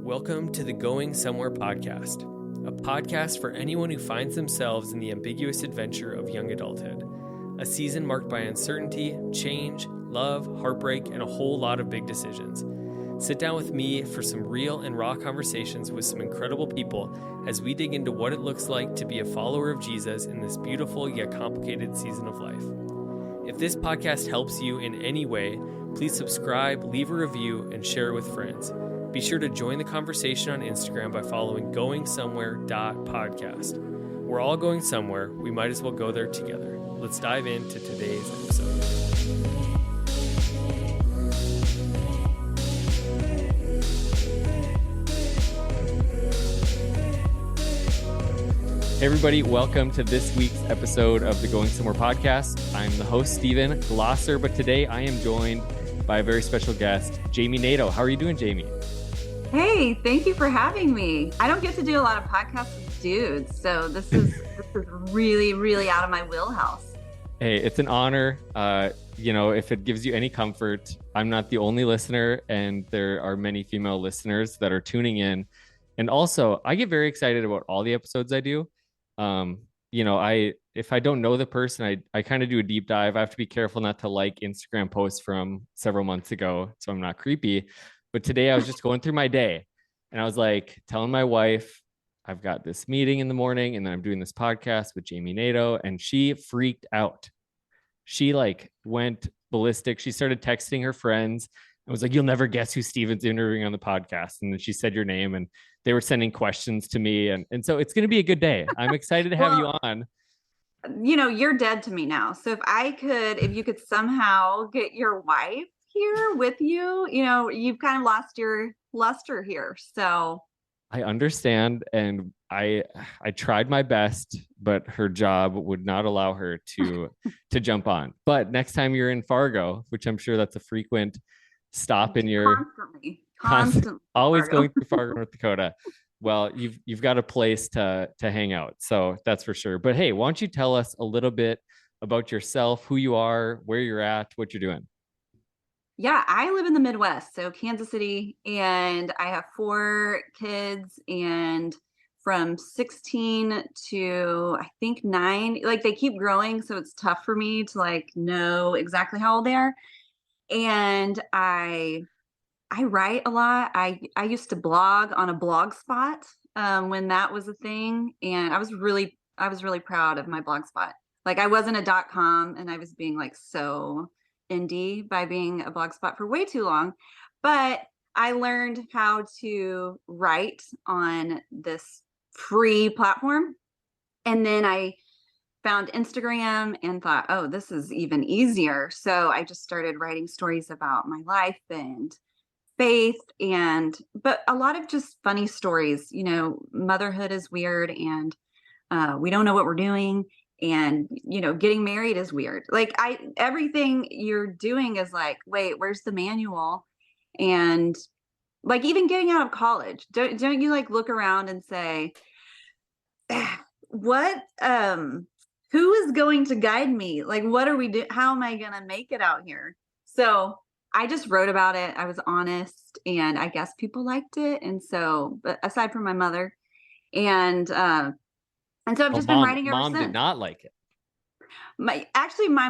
Welcome to the Going Somewhere podcast, a podcast for anyone who finds themselves in the ambiguous adventure of young adulthood. A season marked by uncertainty, change, love, heartbreak, and a whole lot of big decisions. Sit down with me for some real and raw conversations with some incredible people as we dig into what it looks like to be a follower of Jesus in this beautiful yet complicated season of life. If this podcast helps you in any way, please subscribe, leave a review, and share it with friends. Be sure to join the conversation on Instagram by following goingsomewhere.podcast. We're all going somewhere. We might as well go there together. Let's dive into today's episode. Hey everybody, welcome to this week's episode of the Going Somewhere podcast. I'm the host, Steven Glosser, but today I am joined by a very special guest, Jami Nato. How are you doing, Jami? Hey, thank you for having me. I don't get to do a lot of podcasts with dudes, so this is really out of my wheelhouse. Hey, it's an honor. If it gives you any comfort, I'm not the only listener, and there are many female listeners that are tuning in. And also, I get very excited about all the episodes I do. If I don't know the person, I kind of do a deep dive. I have to be careful not to like Instagram posts from several months ago, so I'm not creepy. But today I was just going through my day and I was like telling my wife, I've got this meeting in the morning and then I'm doing this podcast with Jami Nato, and she freaked out. She went ballistic. She started texting her friends and was like, you'll never guess who Steven's interviewing on the podcast. And then she said your name and they were sending questions to me. And so it's going to be a good day. I'm excited to have you on. You're dead to me now. So if you could somehow get your wife here with you, you've kind of lost your luster here. So I understand. And I tried my best, but her job would not allow her to jump on. But next time you're in Fargo, which I'm sure that's a frequent stop in your constantly always Fargo. Going through Fargo, North Dakota. Well, you've got a place to hang out. So that's for sure. But hey, why don't you tell us a little bit about yourself, who you are, where you're at, what you're doing? Yeah, I live in the Midwest, so Kansas City, and I have 4 kids, and from 16 to I think 9, they keep growing, so it's tough for me to know exactly how old they are. And I write a lot. I used to blog on a blog spot when that was a thing, and I was really proud of my blog spot. I wasn't a .com, and I was being so indie by being a blog spot for way too long, but I learned how to write on this free platform, and then I found Instagram and thought, oh, this is even easier. So I just started writing stories about my life and faith, but a lot of just funny stories. Motherhood is weird, and we don't know what we're doing. And, getting married is weird. Everything you're doing is wait, where's the manual? And even getting out of college, don't you look around and say, what, who is going to guide me? What are we doing? How am I going to make it out here? So I just wrote about it. I was honest, and I guess people liked it. And so, but aside from my mother, and so I've just been writing ever since. Mom did not like it. My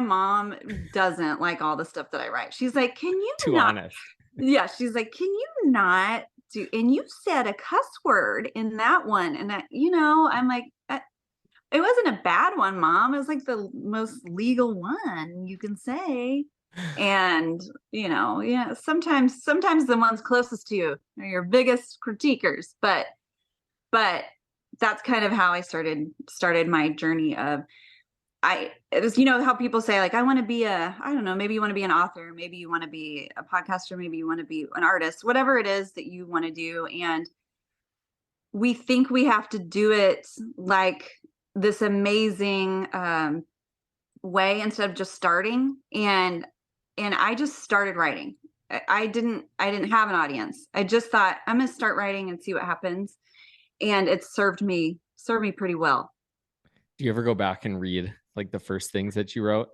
mom doesn't like all the stuff that I write. She's like, can you Too honest. Yeah. She's like, can you not do, and you said a cuss word in that one. And that, I'm like, it wasn't a bad one, Mom. It was the most legal one you can say. And, sometimes the ones closest to you are your biggest critiquers, but that's kind of how I started my journey of, it was, how people say, I want to be I don't know, maybe you want to be an author, maybe you want to be a podcaster, maybe you want to be an artist, whatever it is that you want to do. And we think we have to do it this amazing way instead of just starting. And I just started writing. I didn't have an audience. I just thought, I'm going to start writing and see what happens. And it served me pretty well. Do you ever go back and read the first things that you wrote?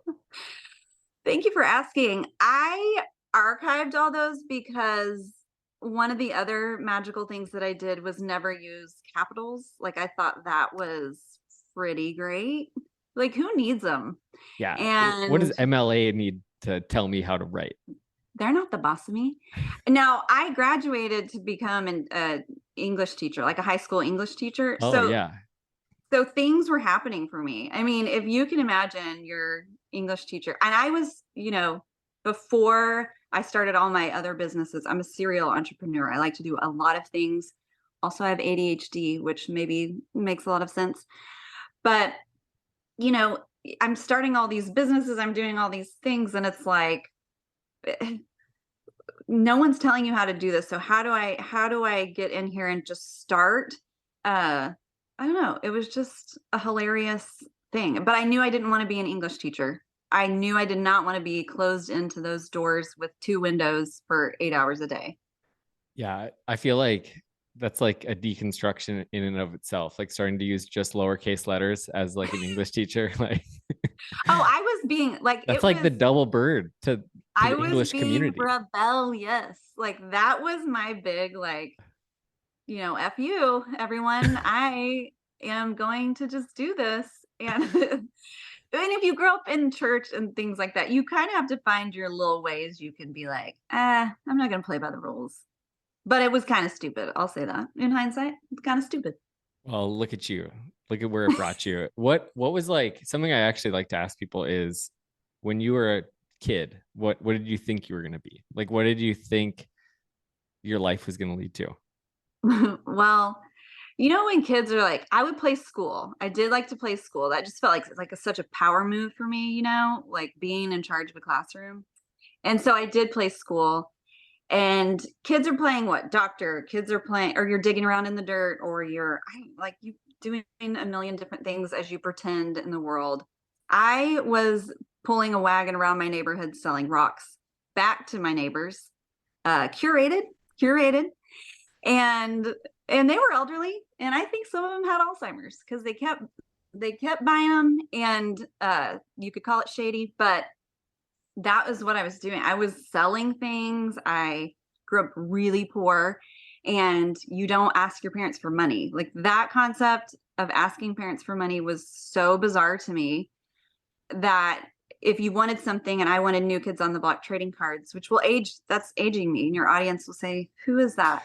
Thank you for asking. I archived all those because one of the other magical things that I did was never use capitals. Like, I thought that was pretty great. Like, who needs them? Yeah. What does And MLA need to tell me how to write? they're not the boss of me. Now, I graduated to become an English teacher, like a high school English teacher. Oh So yeah. things were happening for me. I mean, if you can imagine your English teacher, and I was, before I started all my other businesses, I'm a serial entrepreneur. I like to do a lot of things. Also, I have ADHD, which maybe makes a lot of sense. But, you know, I'm starting all these businesses, I'm doing all these things, and it's like, no one's telling you how to do this. So how do I get in here and just start? I don't know. It was just a hilarious thing. But I knew I didn't want to be an English teacher. I knew I did not want to be closed into those doors with 2 windows for 8 hours a day. Yeah. I feel like that's like a deconstruction in and of itself, like starting to use just lowercase letters as like an English teacher. Like Oh, I was being like, that's like the double bird to I the was English being community. rebellious. Like, that was my big, like, F you, everyone. I am going to just do this. And and if you grow up in church and things like that, you kind of have to find your little ways you can be like, I'm not going to play by the rules. But it was kind of stupid. I'll say that in hindsight, it's kind of stupid. Well, look at you. Look at where it brought you. What was like something I actually like to ask people is when you were a kid, what did you think you were going to be? Like what did you think your life was going to lead to? Well, when kids are like, I would play school. I did like to play school. That just felt like such a power move for me, like being in charge of a classroom. And so I did play school. And kids are playing what? Doctor. Kids are playing, or you're digging around in the dirt, or you doing a million different things as you pretend in the world. I was pulling a wagon around my neighborhood selling rocks back to my neighbors, curated, and they were elderly, and I think some of them had Alzheimer's because they kept buying them, and you could call it shady, but that was what I was doing. I was selling things. I grew up really poor, and you don't ask your parents for money. Like, that concept of asking parents for money was so bizarre to me that if you wanted something, and I wanted New Kids on the Block trading cards, which that's aging me, and your audience will say, "Who is that?"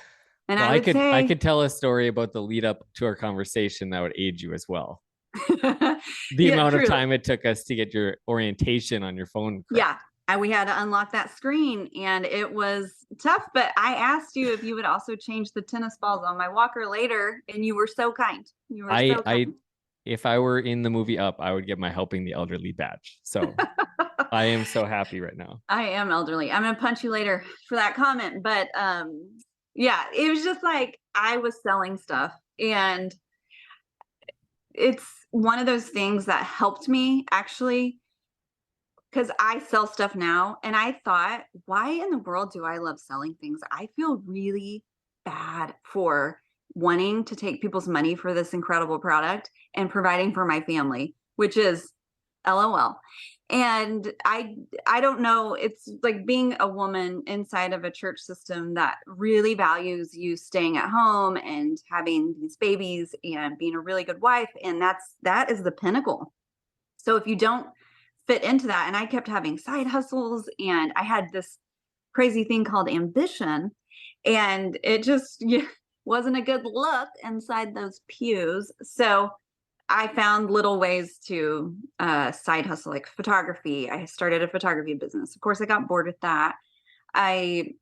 And Well, I I would could I say, could tell a story about the lead up to our conversation that would age you as well. The yeah, amount of true. time it took us to get your orientation on your phone correct. Yeah. And we had to unlock that screen, and it was tough. But I asked you if you would also change the tennis balls on my walker later, and you were so kind. You were so I kind. if I were in the movie Up, I would get my helping the elderly badge. So I am so happy right now. I am elderly. I'm gonna punch you later for that comment. But yeah, it was just like I was selling stuff, and it's one of those things that helped me actually, because I sell stuff now, and I thought, why in the world do I love selling things? I feel really bad for wanting to take people's money for this incredible product and providing for my family, which is LOL. And I don't know, it's like being a woman inside of a church system that really values you staying at home and having these babies and being a really good wife, and that is the pinnacle. So if you don't fit into that, and I kept having side hustles, and I had this crazy thing called ambition, and it just wasn't a good look inside those pews. So I found little ways to side hustle, like photography. I started a photography business. Of course, I got bored with that. I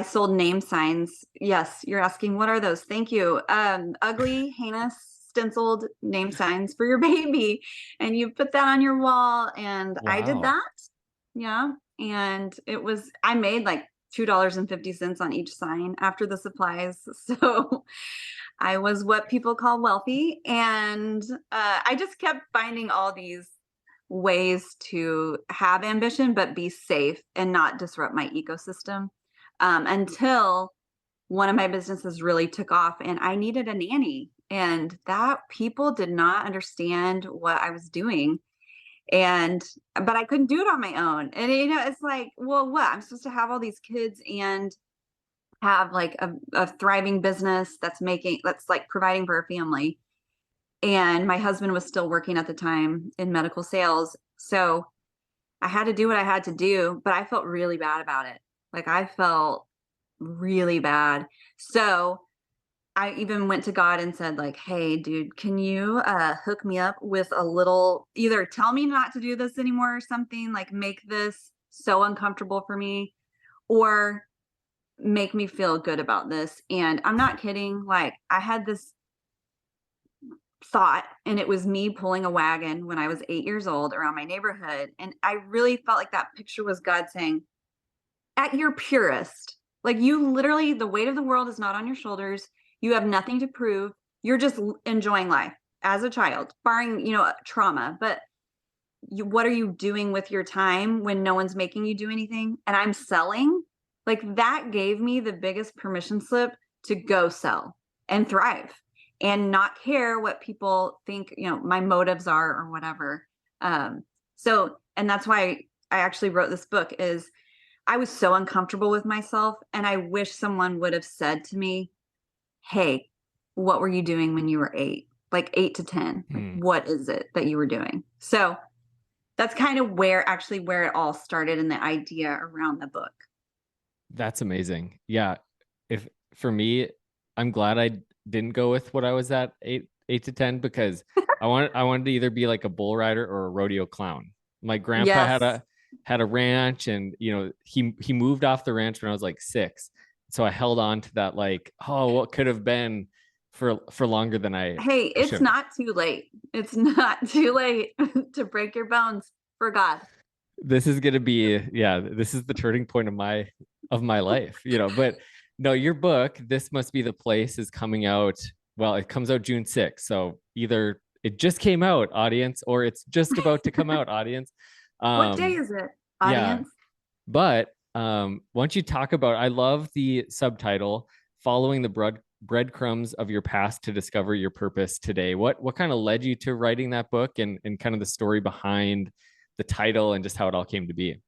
sold name signs. Yes, you're asking, what are those? Thank you. Ugly, heinous, stenciled name signs for your baby, and you put that on your wall. And I did Wow. that. Yeah, and I made like $2.50 on each sign after the supplies. So I was what people call wealthy, and I just kept finding all these ways to have ambition but be safe and not disrupt my ecosystem, until one of my businesses really took off, and I needed a nanny, and that people did not understand what I was doing. But I couldn't do it on my own. And it's like, well, what? I'm supposed to have all these kids and have like a thriving business that's like providing for a family. And my husband was still working at the time in medical sales. So I had to do what I had to do, but I felt really bad about it. Like I felt really bad. So I even went to God and said like, "Hey, dude, can you hook me up with a little, either tell me not to do this anymore or something, like make this so uncomfortable for me, or make me feel good about this." And I'm not kidding. Like I had this thought, and it was me pulling a wagon when I was 8 years old around my neighborhood. And I really felt like that picture was God saying, at your purest, like you literally, the weight of the world is not on your shoulders. You have nothing to prove. You're just enjoying life as a child, barring, trauma. But what are you doing with your time when no one's making you do anything? And I'm selling. Like that gave me the biggest permission slip to go sell and thrive and not care what people think, my motives are or whatever. And that's why I actually wrote this book. Is I was so uncomfortable with myself, and I wish someone would have said to me, "Hey, what were you doing when you were 8? Like 8 to 10? Like, what is it that you were doing?" So that's kind of where it all started, and the idea around the book. That's amazing. Yeah. If for me, I'm glad I didn't go with what I was at eight to 10, because I wanted to either be like a bull rider or a rodeo clown. My grandpa Yes. had a ranch, and he moved off the ranch when I was like 6. So I held on to that, like, oh, what could have been, for longer than I Hey, it's should. not too late. It's not too late to break your bones for God. This is gonna be, yeah, this is the turning point of my life, but no, your book, This Must Be the Place, is coming out. Well, it comes out June 6th, so either it just came out, audience, or it's just about to come out, audience. What day um is it, yeah, audience? but why don't you talk about, I love the subtitle, Following the Breadcrumbs of Your Past to Discover Your Purpose Today. What kind of led you to writing that book, and kind of the story behind the title and just how it all came to be?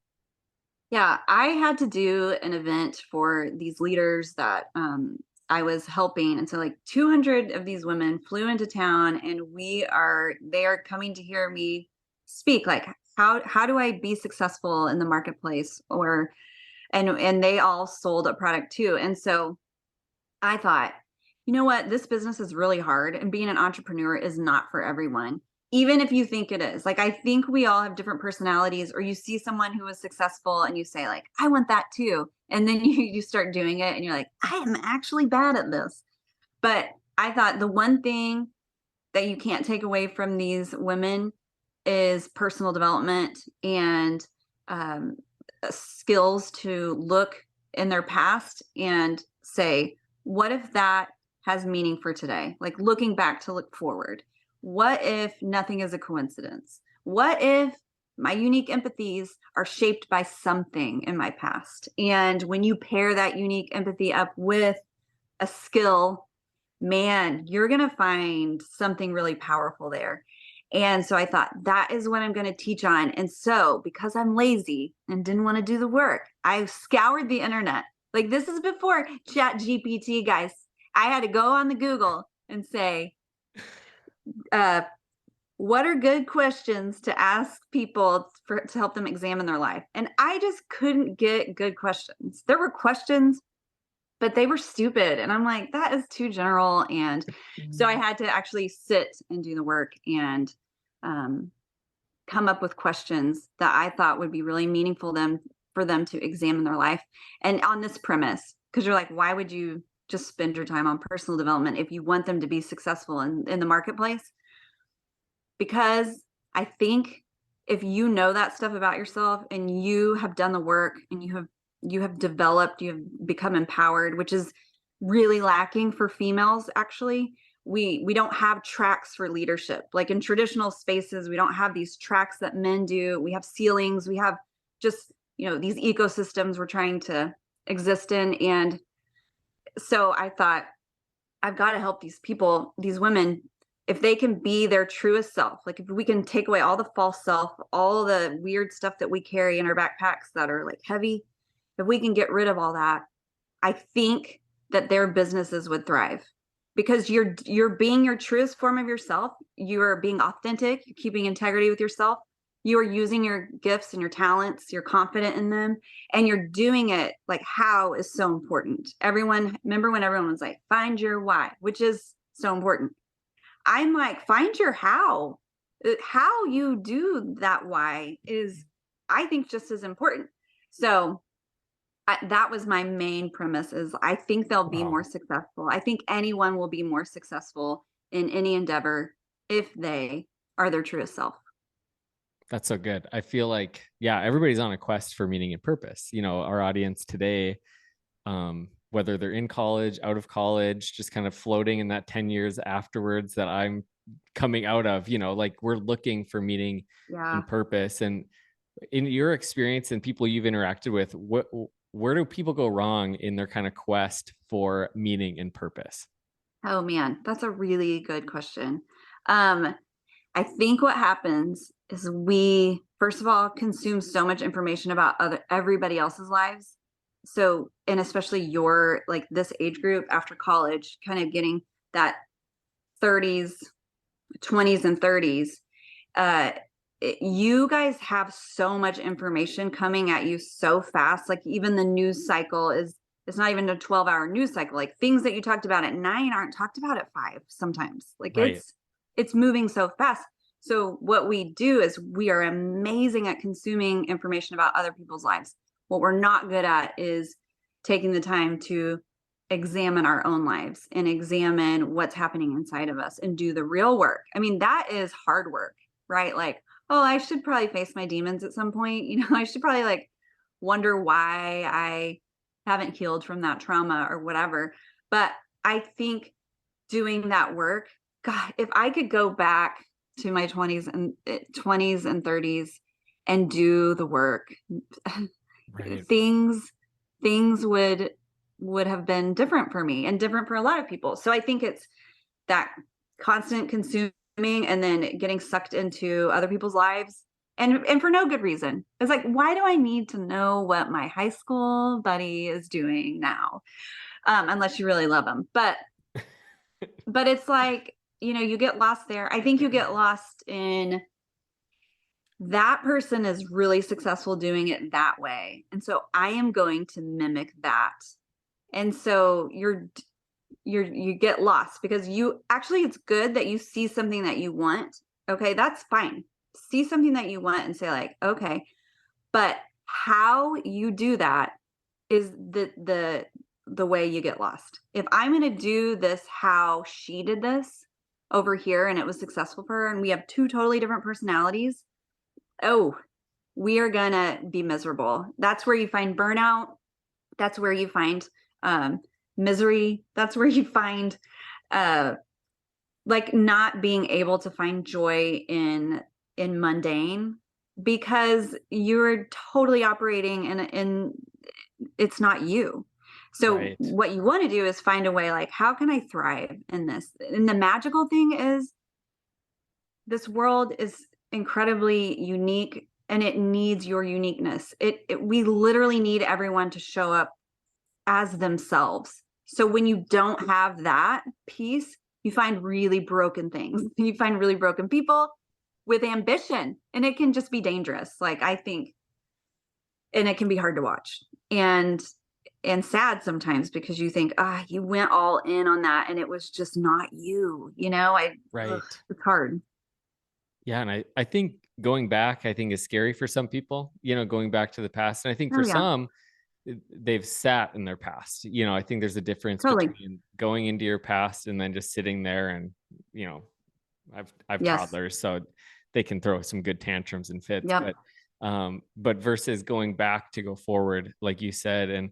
Yeah, I had to do an event for these leaders that I was helping. And so like 200 of these women flew into town, and they are coming to hear me speak. Like, how do I be successful in the marketplace? And they all sold a product too. And so I thought, you know what? This business is really hard, and being an entrepreneur is not for everyone, even if you think it is. Like, I think we all have different personalities, or you see someone who is successful and you say, like, I want that too. And then you start doing it and you're like, I am actually bad at this. But I thought the one thing that you can't take away from these women is personal development and um, skills to look in their past and say, what if that has meaning for today? Like looking back to look forward. What if nothing is a coincidence? What if my unique empathies are shaped by something in my past? And when you pair that unique empathy up with a skill, man, you're going to find something really powerful there. And so I thought, that is what I'm going to teach on. And so, because I'm lazy and didn't want to do the work, I scoured the internet. Like, this is before Chat GPT, guys. I had to go on the Google and say, what are good questions to ask people to help them examine their life? And I just couldn't get good questions. There were questions, but they were stupid. And I'm like, that is too general. And so I had to actually sit and do the work and come up with questions that I thought would be really meaningful for them to examine their life. And on this premise, because you're like, why would you just spend your time on personal development if you want them to be successful in the marketplace? Because I think if you know that stuff about yourself and you have done the work and you have developed, you have become empowered, which is really lacking for females. Actually, we don't have tracks for leadership. Like in traditional spaces, we don't have these tracks that men do. We have ceilings. We have just, these ecosystems we're trying to exist in. And so I thought, I've got to help these people, these women, if they can be their truest self. Like if we can take away all the false self, all the weird stuff that we carry in our backpacks that are like heavy, if we can get rid of all that, I think that their businesses would thrive because you're being your truest form of yourself. You are being authentic, you're keeping integrity with yourself. You are using your gifts and your talents, you're confident in them, and you're doing it like how is so important. Remember when everyone was like, find your why, which is so important. I'm like, find your how. How you do that why is, I think, just as important. So that was my main premise is I think they'll be more Wow. successful. I think anyone will be more successful in any endeavor if they are their truest self. That's so good. I feel like, yeah, everybody's on a quest for meaning and purpose. Our audience today, whether they're in college, out of college, just kind of floating in that 10 years afterwards that I'm coming out of, like we're looking for meaning Yeah. and purpose. And in your experience and people you've interacted with, where do people go wrong in their kind of quest for meaning and purpose? Oh man, that's a really good question. Um, I think what happens is we, first of all, consume so much information about everybody else's lives. So, and especially your like this age group after college, kind of getting that 30s, 20s, and 30s. Uh, you guys have so much information coming at you so fast. Like even the news cycle it's not even a 12-hour news cycle. Like things that you talked about at 9 aren't talked about at 5 sometimes. Like Right. it's moving so fast. So what we do is we are amazing at consuming information about other people's lives. What we're not good at is taking the time to examine our own lives and examine what's happening inside of us and do the real work. I mean, that is hard work, right? Like, oh, I should probably face my demons at some point. I should probably like wonder why I haven't healed from that trauma or whatever. But I think doing that work, God, if I could go back to my 20s and 30s and do the work, Right. things would have been different for me and different for a lot of people. So I think it's that constant consuming and then getting sucked into other people's lives and for no good reason. It's like, why do I need to know what my high school buddy is doing now? Unless you really love them. But it's like, you get lost there. I think you get lost in that person is really successful doing it that way. And so I am going to mimic that. And so you get lost because it's good that you see something that you want. Okay, that's fine. See something that you want and say like, okay, but how you do that is the way you get lost. If I'm going to do this how she did this over here and it was successful for her and we have two totally different personalities, oh, we are going to be miserable. That's where you find burnout. That's where you find misery. That's where you find like not being able to find joy in mundane because you're totally operating in it's not you. So Right. what you want to do is find a way like, how can I thrive in this? And the magical thing is this world is incredibly unique and it needs your uniqueness. We literally need everyone to show up as themselves. So when you don't have that piece, you find really broken things. You find really broken people with ambition, and it can just be dangerous. Like I think, and it can be hard to watch and sad sometimes because you think, you went all in on that and it was just not you. Right. It's hard. Yeah. And I think going back, I think is scary for some people, going back to the past. And I think Oh for yeah, some, they've sat in their past. I think there's a difference totally. between going into your past and then just sitting there and, you know, I've Yes. toddlers, so they can throw some good tantrums and fits, Yep. but versus going back to go forward, like you said, and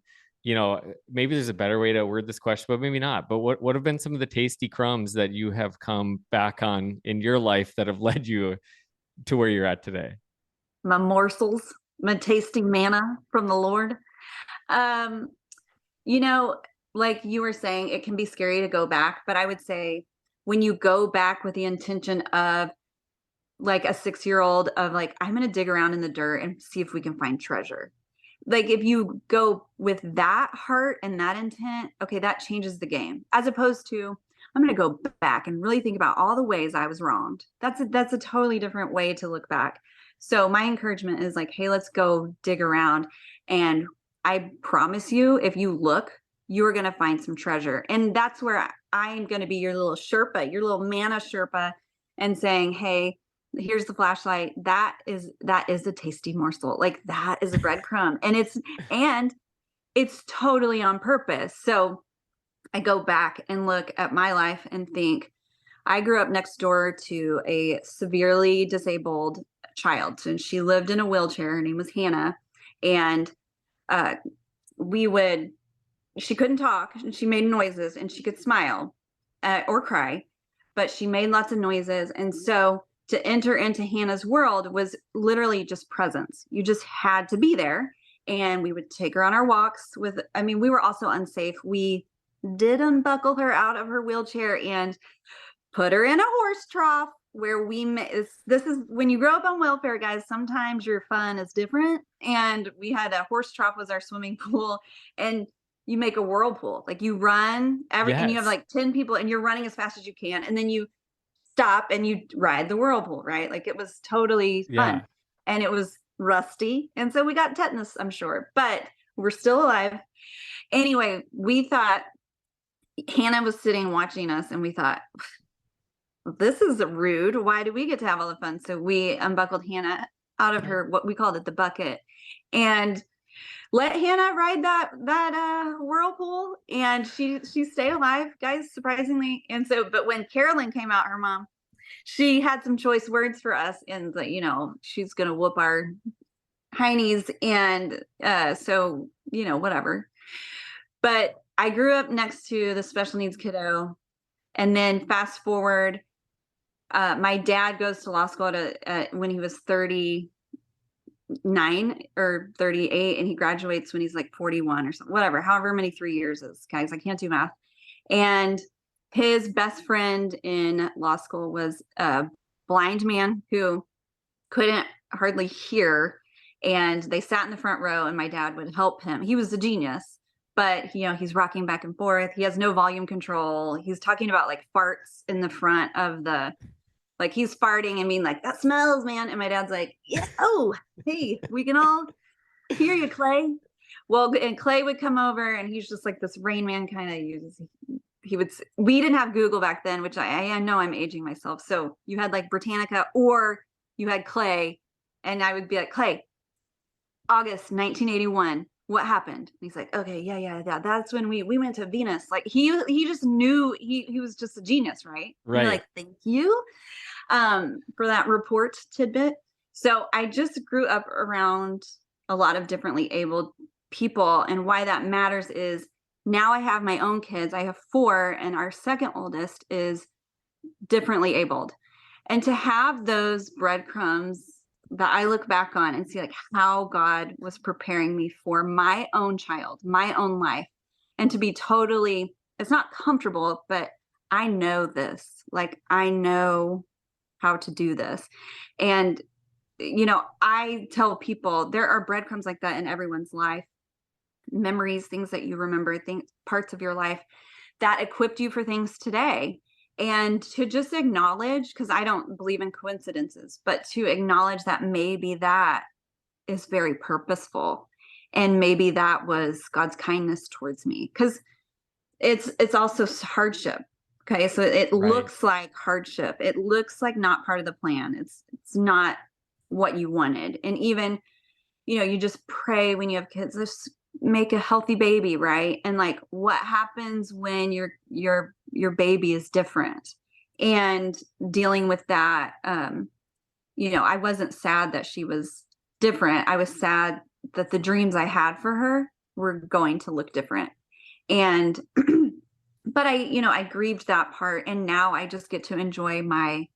maybe there's a better way to word this question, but maybe not. But what have been some of the tasty crumbs that you have come back on in your life that have led you to where you're at today? My morsels, my tasting manna from the Lord. Um, you know, like you were saying, it can be scary to go back, but I would say when you go back with the intention of like a 6-year-old of like, I'm going to dig around in the dirt and see if we can find treasure. like if you go with that heart and that intent, okay, that changes the game, as opposed to I'm going to go back and really think about all the ways I was wronged. That's a totally different way to look back. So my encouragement is like, hey, let's go dig around. And I promise you, if you look, you're going to find some treasure. And that's where I'm going to be your little Sherpa, your little manna Sherpa, and saying, hey, here's the flashlight. That is a tasty morsel. Like that is a breadcrumb. And it's totally on purpose. So I go back and look at my life and think, I grew up next door to a severely disabled child. And she lived in a wheelchair. Her name was Hannah. And uh, she couldn't talk and she made noises, and she could smile or cry, but she made lots of noises. And so to enter into Hannah's world was literally just presence. You just had to be there. And we would take her on our walks we were also unsafe. We did unbuckle her out of her wheelchair and put her in a horse trough where this is when you grow up on welfare, guys, sometimes your fun is different. And we had a horse trough was our swimming pool, and you make a whirlpool. Like you run and you have like 10 people and you're running as fast as you can. And then you stop and you ride the whirlpool, right? Like it was totally fun. And it was rusty. And so we got tetanus, I'm sure, but we're still alive. Anyway, we thought Hannah was sitting watching us, and we thought, this is rude. Why do we get to have all the fun? So we unbuckled Hannah out of her, what we called it, the bucket, and let Hannah ride that whirlpool, and she stayed alive, guys, surprisingly. And so, but when Carolyn came out, her mom, she had some choice words for us, and she's gonna whoop our heinies, and so whatever. But I grew up next to the special needs kiddo, and then fast forward, my dad goes to law school when he was 39 or 38, and he graduates when he's like 41 or something, whatever, however many 3 years is, guys. I can't do math. And his best friend in law school was a blind man who couldn't hardly hear. And they sat in the front row, and my dad would help him. He was a genius, but he's rocking back and forth. He has no volume control. He's talking about like farts in the front of like he's farting and being like, that smells, man. And my dad's like, yeah, oh, hey, we can all hear you, Clay. Well, and Clay would come over, and he's just like this Rain Man kind of uses. We didn't have Google back then, which I know I'm aging myself. So you had like Britannica, or you had Clay, and I would be like, Clay, August 1981. What happened? And he's like, okay, yeah. That's when we went to Venus. Like he just knew he was just a genius, right? Right. Like, thank you for that report tidbit. So I just grew up around a lot of differently abled people, and why that matters is now I have my own kids. I have 4, and our second oldest is differently abled. And to have those breadcrumbs that I look back on and see like how God was preparing me for my own child, my own life, and to be totally, it's not comfortable, but I know this, like I know how to do this. And, I tell people there are breadcrumbs like that in everyone's life, memories, things that you remember, parts of your life that equipped you for things today. And to just acknowledge, because I don't believe in coincidences, but to acknowledge that maybe that is very purposeful, and maybe that was God's kindness towards me, because it's also hardship. Okay, so it looks like hardship. It looks like not part of the plan. It's not what you wanted. And even, you just pray when you have kids, just make a healthy baby, right? And like, what happens when your baby is different, and dealing with that. I wasn't sad that she was different. I was sad that the dreams I had for her were going to look different. And but I grieved that part, and now I just get to enjoy my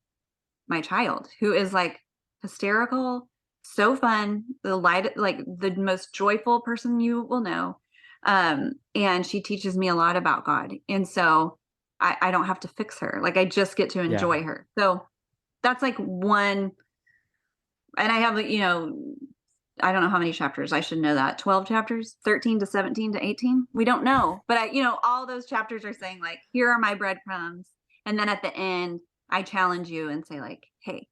child, who is like hysterical, so fun, like the most joyful person you will know. And she teaches me a lot about God. And so I don't have to fix her. Like I just get to enjoy her. So that's like one. And I have, I don't know how many chapters. I should know that. 12 chapters, 13 to 17 to 18. We don't know. But all those chapters are saying like, here are my breadcrumbs. And then at the end, I challenge you and say like, hey,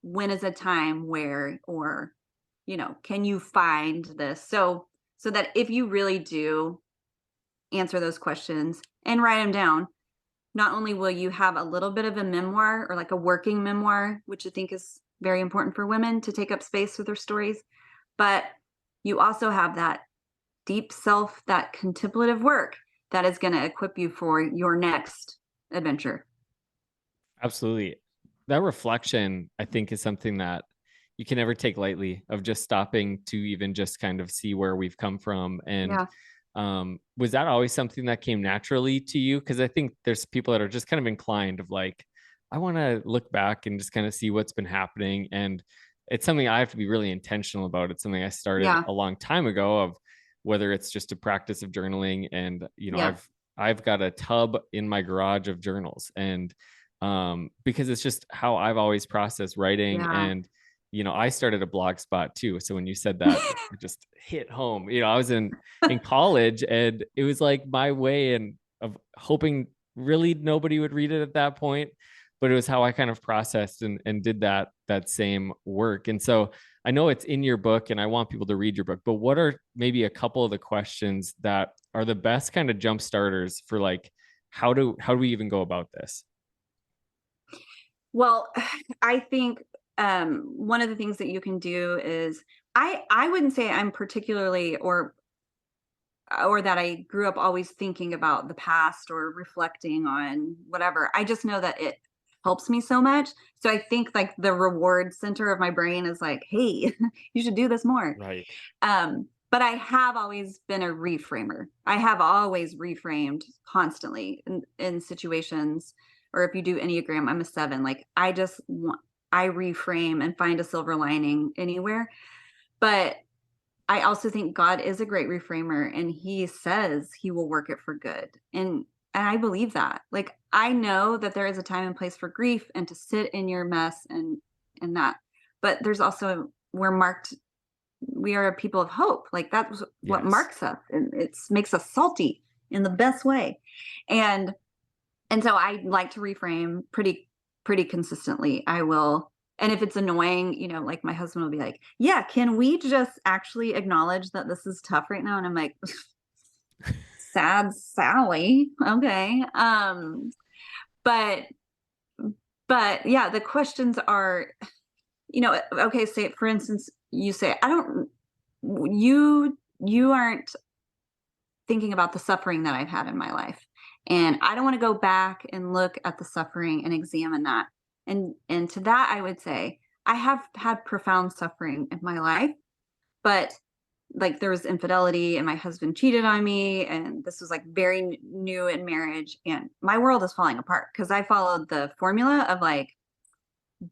when is a time where, or, can you find this? So that if you really do answer those questions and write them down, not only will you have a little bit of a memoir or like a working memoir, which I think is very important for women to take up space with their stories, but you also have that deep self, that contemplative work that is going to equip you for your next adventure. Absolutely. That reflection, I think, is something that you can never take lightly, of just stopping to even just kind of see where we've come from. And was that always something that came naturally to you? Because I think there's people that are just kind of inclined of like, I want to look back and just kind of see what's been happening. And it's something I have to be really intentional about. It's something I started a long time ago, of whether it's just a practice of journaling. And, I've got a tub in my garage of journals, and because it's just how I've always processed writing. And I started a blog spot too, so when you said that, it just hit home. I was in college, and it was like my way and of hoping really nobody would read it at that point, but it was how I kind of processed and did that same work. And so I know it's in your book, and I want people to read your book, but what are maybe a couple of the questions that are the best kind of jump starters for like, how do we even go about this? Well, I think one of the things that you can do is, I wouldn't say I'm particularly or that I grew up always thinking about the past or reflecting on whatever. I just know that it helps me so much. So I think like the reward center of my brain is like, hey, you should do this more. Right. But I have always been a reframer. I have always reframed constantly in situations. Or if you do Enneagram, I'm a 7. Like I reframe and find a silver lining anywhere. But I also think God is a great reframer, and he says he will work it for good. And I believe that. Like I know that there is a time and place for grief and to sit in your mess and that. But there's also, we are a people of hope. Like that's what marks us, and it makes us salty in the best way. And so I like to reframe pretty consistently. I will. And if it's annoying, like my husband will be like, yeah, can we just actually acknowledge that this is tough right now? And I'm like, sad Sally. Okay. But yeah, the questions are, okay, say, for instance, you say, you aren't thinking about the suffering that I've had in my life. And I don't want to go back and look at the suffering and examine that. And to that, I would say, I have had profound suffering in my life, but like there was infidelity and my husband cheated on me. And this was like very new in marriage. And my world is falling apart because I followed the formula of like,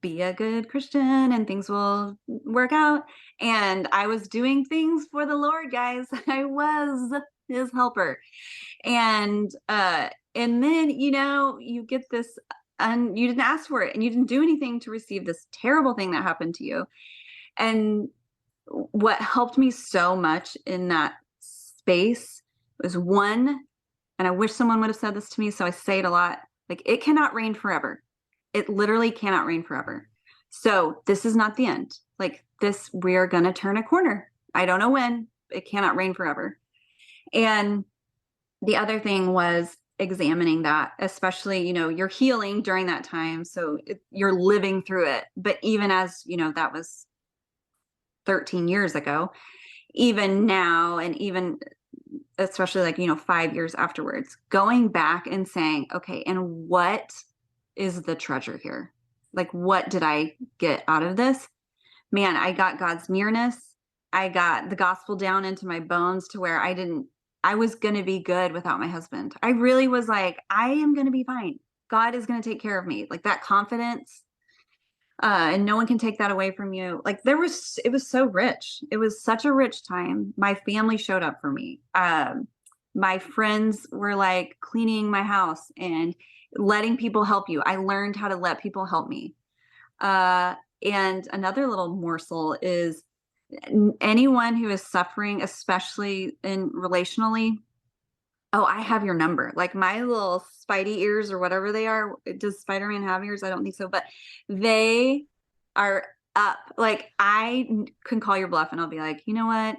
be a good Christian and things will work out. And I was doing things for the Lord, guys. I was his helper. And then, you get this, and you didn't ask for it, and you didn't do anything to receive this terrible thing that happened to you. And what helped me so much in that space was one, and I wish someone would have said this to me, so I say it a lot, like, it cannot rain forever. It literally cannot rain forever. So this is not the end. Like this, we are going to turn a corner. I don't know when. It cannot rain forever. And the other thing was examining that, especially, you're healing during that time. So you're living through it. But even as, that was 13 years ago, even now, and even especially like, 5 years afterwards, going back and saying, okay, and what is the treasure here? Like, what did I get out of this? Man, I got God's nearness. I got the gospel down into my bones to where I was going to be good without my husband. I really was like, I am going to be fine. God is going to take care of me. Like that confidence. And no one can take that away from you. Like it was so rich. It was such a rich time. My family showed up for me. My friends were like cleaning my house and letting people help you. I learned how to let people help me. And another little morsel is anyone who is suffering, especially in relationally, oh, I have your number. Like my little spidey ears or whatever they are. Does Spider-Man have ears? I don't think so, but they are up. Like I can call your bluff and I'll be like, you know what?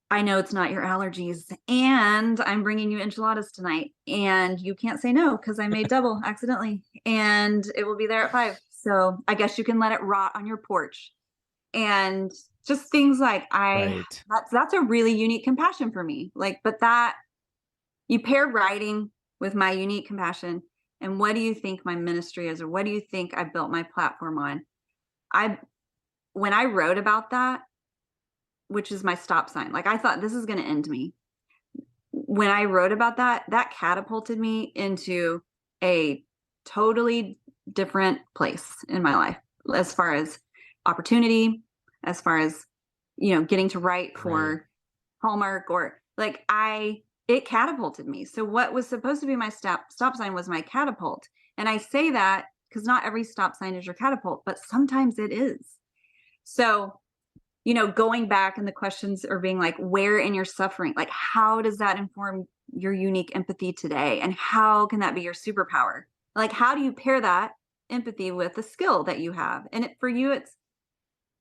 I know it's not your allergies, and I'm bringing you enchiladas tonight, and you can't say no because I made double accidentally, and it will be there at 5. So I guess you can let it rot on your porch, and just things like Right. that's a really unique compassion for me. Like, but that you pair writing with my unique compassion, and what do you think my ministry is, or what do you think I built my platform on? I when I wrote about that, which is my stop sign, like I thought this is going to end me. When I wrote about that, that catapulted me into a totally different place in my life as far as opportunity, as far as, getting to write Right. for Hallmark or like it catapulted me. So what was supposed to be my stop sign was my catapult. And I say that because not every stop sign is your catapult, but sometimes it is. So going back and the questions are being like, where in your suffering, like, how does that inform your unique empathy today? And how can that be your superpower? Like, how do you pair that empathy with the skill that you have? And for you, it's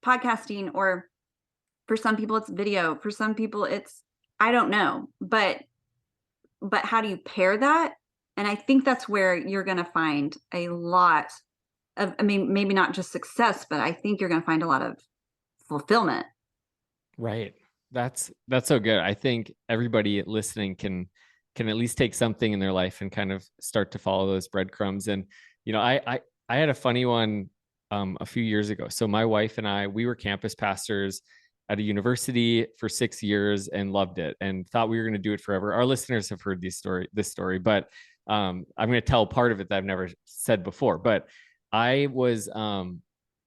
podcasting, or for some people, it's video. For some people, I don't know, but how do you pair that? And I think that's where you're going to find a lot of, I mean, maybe not just success, but I think you're going to find a lot of fulfillment. Right. That's so good. I think everybody listening can at least take something in their life and kind of start to follow those breadcrumbs. And I had a funny one a few years ago. So my wife and I, we were campus pastors at a university for 6 years and loved it and thought we were going to do it forever. Our listeners have heard this story, but I'm going to tell part of it that I've never said before. But I was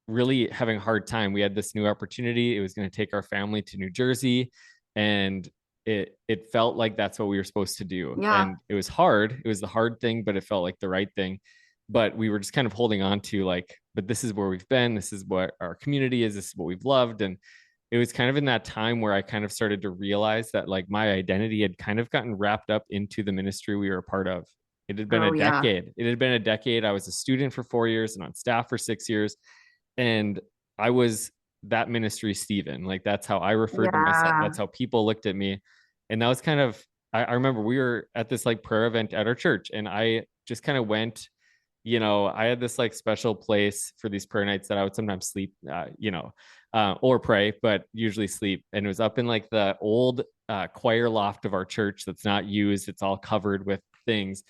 really having a hard time. We had this new opportunity. It was going to take our family to New Jersey, and it felt like that's what we were supposed to do. Yeah. And it was hard. It was the hard thing, but it felt like the right thing. But we were just kind of holding on to like, but this is where we've been. This is what our community is. This is what we've loved. And it was kind of in that time where I kind of started to realize that like my identity had kind of gotten wrapped up into the ministry we were a part of. It had been a Oh, yeah. decade. It had been a decade. I was a student for 4 years and on staff for 6 years. And I was that ministry Stephen. Like that's how I referred to myself. Yeah. That's how people looked at me. And that was kind of, I remember we were at this like prayer event at our church, and I just kind of went, I had this like special place for these prayer nights that I would sometimes sleep, or pray, but usually sleep. And it was up in like the old choir loft of our church that's not used. It's all covered with things.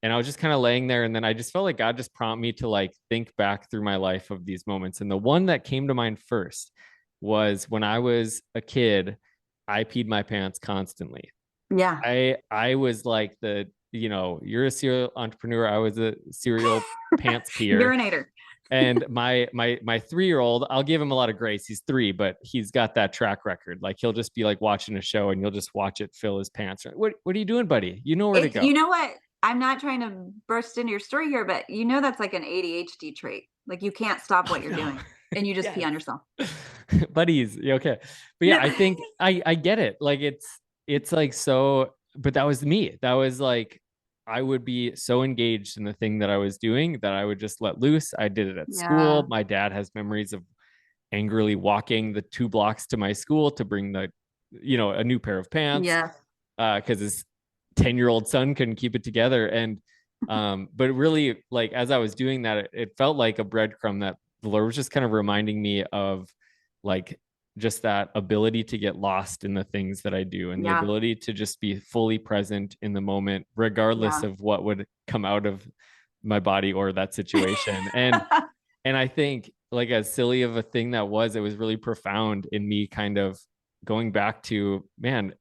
And I was just kind of laying there. And then I just felt like God just prompted me to like think back through my life of these moments. And the one that came to mind first was when I was a kid, I peed my pants constantly. Yeah. I was like you're a serial entrepreneur. I was a serial pants peer. Urinator. And my 3-year-old, I'll give him a lot of grace. He's 3, but he's got that track record. Like he'll just be like watching a show and you'll just watch it fill his pants. What are you doing, buddy? You know where to go. You know what? I'm not trying to burst into your story here, but that's like an ADHD trait. Like you can't stop what you're doing and you just pee on yourself. Buddies, okay. But yeah, I think I get it. Like it's like so, but that was me. That was like I would be so engaged in the thing that I was doing that I would just let loose. I did it at Yeah. school. My dad has memories of angrily walking the 2 blocks to my school to bring a new pair of pants. Yeah. Because his 10-year-old son couldn't keep it together. And but really, like as I was doing that, it felt like a breadcrumb that the Lord was just kind of reminding me of like just that ability to get lost in the things that I do, and the Yeah. ability to just be fully present in the moment, regardless Yeah. of what would come out of my body or that situation. And I think like as silly of a thing that was, it was really profound in me kind of going back to, man,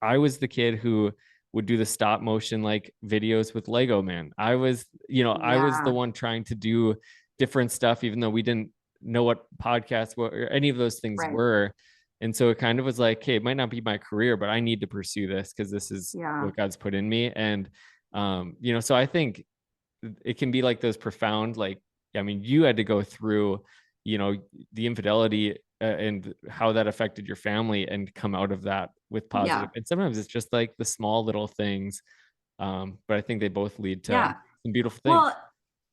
I was the kid who would do the stop motion like videos with Lego Man. I was the Yeah. one trying to do different stuff, even though we didn't know what podcasts were or any of those things Right. were. And so it kind of was like, hey, it might not be my career, but I need to pursue this because this is Yeah. what God's put in me. And so I think it can be like those profound, like, I mean, you had to go through, the infidelity and how that affected your family and come out of that with Yeah. positive. And sometimes it's just like the small little things. But I think they both lead to Yeah. some beautiful things. Well,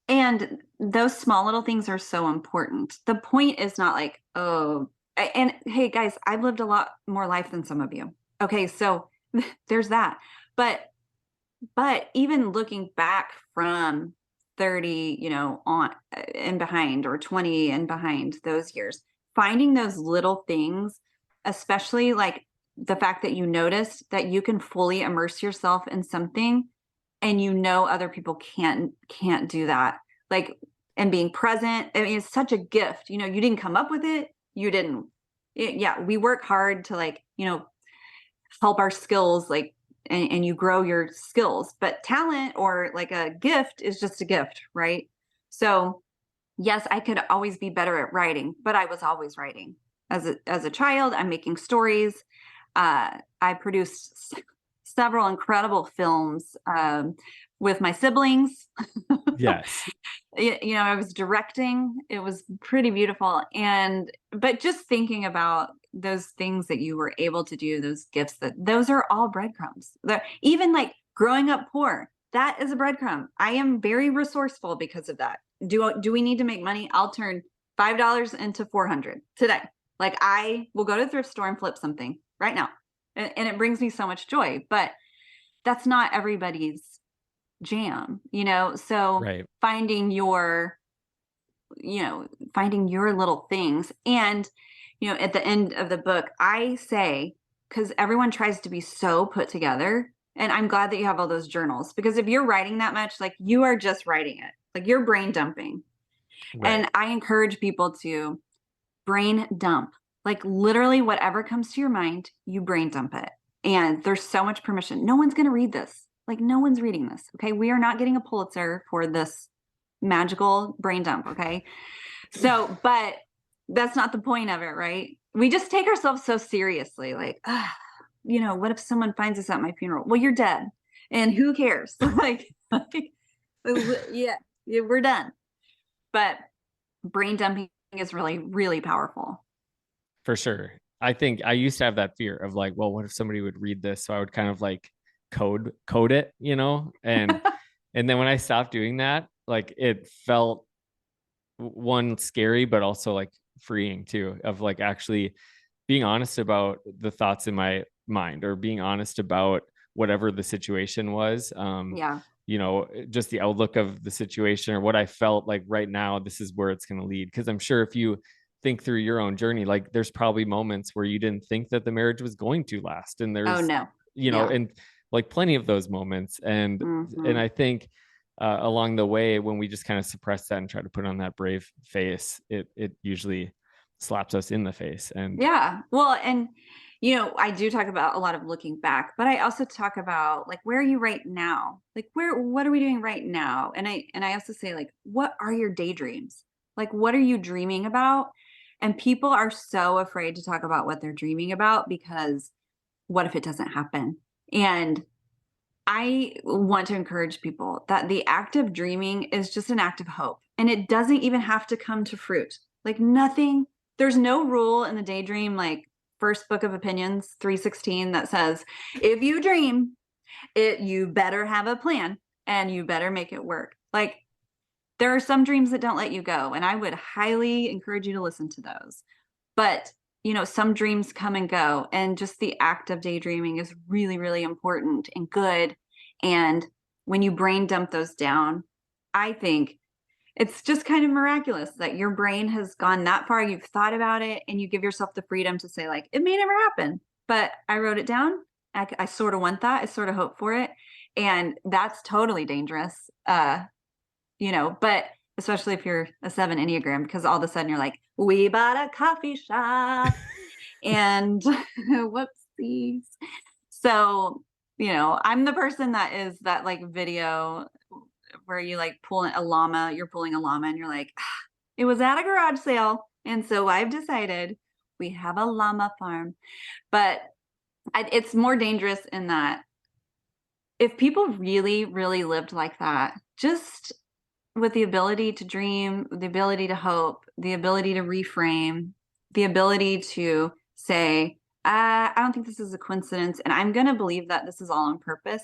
and those small little things are so important. The point is not like, oh, and hey guys, I've lived a lot more life than some of you. Okay, so there's that. But even looking back from 30, on and behind, or 20 and behind those years, finding those little things, especially like the fact that you noticed that you can fully immerse yourself in something, and other people can't do that. Like, and being present, I mean, it's such a gift. You didn't come up with it. You didn't. Yeah, we work hard to, like, help our skills, like, and you grow your skills, but talent, or like a gift, is just a gift, right? So yes, I could always be better at writing, but I was always writing as a child. I'm making stories. I produced several incredible films, with my siblings. Yes. I was directing. It was pretty beautiful. But just thinking about those things that you were able to do, those gifts, those are all breadcrumbs. Even like growing up poor, that is a breadcrumb. I am very resourceful because of that. Do we need to make money? I'll turn $5 into 400 today. Like, I will go to the thrift store and flip something right now. And it brings me so much joy, but that's not everybody's jam, so Right. finding your little things. And at the end of the book, I say, because everyone tries to be so put together, and I'm glad that you have all those journals, because if you're writing that much, like, you are just writing it, like, you're brain dumping. Right. And I encourage people to brain dump, like, literally whatever comes to your mind, you brain dump it. And there's so much permission. No one's going to read this. Like, no one's reading this. Okay. We are not getting a Pulitzer for this magical brain dump. Okay. So, but that's not the point of it, right? We just take ourselves so seriously. Like, what if someone finds us at my funeral? Well, you're dead. And who cares? Yeah, we're done. But brain dumping is really, really powerful. For sure. I think I used to have that fear of like, well, what if somebody would read this? So I would kind of like code it, and then when I stopped doing that, like, it felt, one, scary, but also like freeing too, of like actually being honest about the thoughts in my mind, or being honest about whatever the situation was. Yeah. Just the outlook of the situation, or what I felt like right now, this is where it's going to lead. Cause I'm sure if you think through your own journey, like, there's probably moments where you didn't think that the marriage was going to last. And Oh, there's, no. Yeah. and like plenty of those moments. And Mhm. I think, along the way, when we just kind of suppress that and try to put on that brave face, it usually slaps us in the face. And Yeah. Well, and I do talk about a lot of looking back, but I also talk about, like, where are you right now? Like, what are we doing right now? And I also say, like, what are your daydreams? Like, what are you dreaming about? And people are so afraid to talk about what they're dreaming about, because what if it doesn't happen? And I want to encourage people that the act of dreaming is just an act of hope, and it doesn't even have to come to fruit. Like, nothing, there's no rule in the daydream, like, first book of opinions 316, that says, if you dream it, you better have a plan and you better make it work. Like, there are some dreams that don't let you go, and I would highly encourage you to listen to those. But, some dreams come and go, and just the act of daydreaming is really, really important and good. And when you brain dump those down, I think it's just kind of miraculous that your brain has gone that far. You've thought about it, and you give yourself the freedom to say, like, it may never happen, but I wrote it down. I sort of want that. I sort of hope for it. And that's totally dangerous. But especially if you're a 7 Enneagram, because all of a sudden you're like, we bought a coffee shop and whoopsies. So, I'm the person that is that, like, video where you, like, you're pulling a llama, and you're like, it was at a garage sale. And so I've decided we have a llama farm. But it's more dangerous in that if people really, really lived like that, just with the ability to dream, the ability to hope, the ability to reframe, the ability to say, I don't think this is a coincidence, and I'm going to believe that this is all on purpose.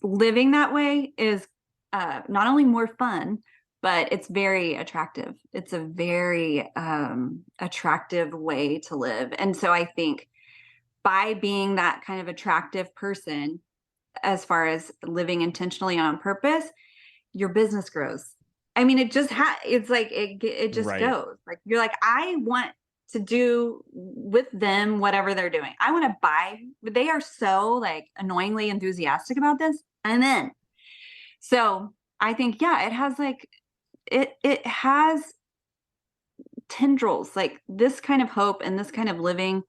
Living that way is not only more fun, but it's very attractive. It's a very attractive way to live. And so I think by being that kind of attractive person, as far as living intentionally and on purpose, your business grows. I mean, it just it's like it just Right. goes. Like you're like, I want to do with them whatever they're doing. I want to buy, but they are so like annoyingly enthusiastic about this. I'm in. So I think, yeah, it has like it has tendrils, like this kind of hope and this kind of living.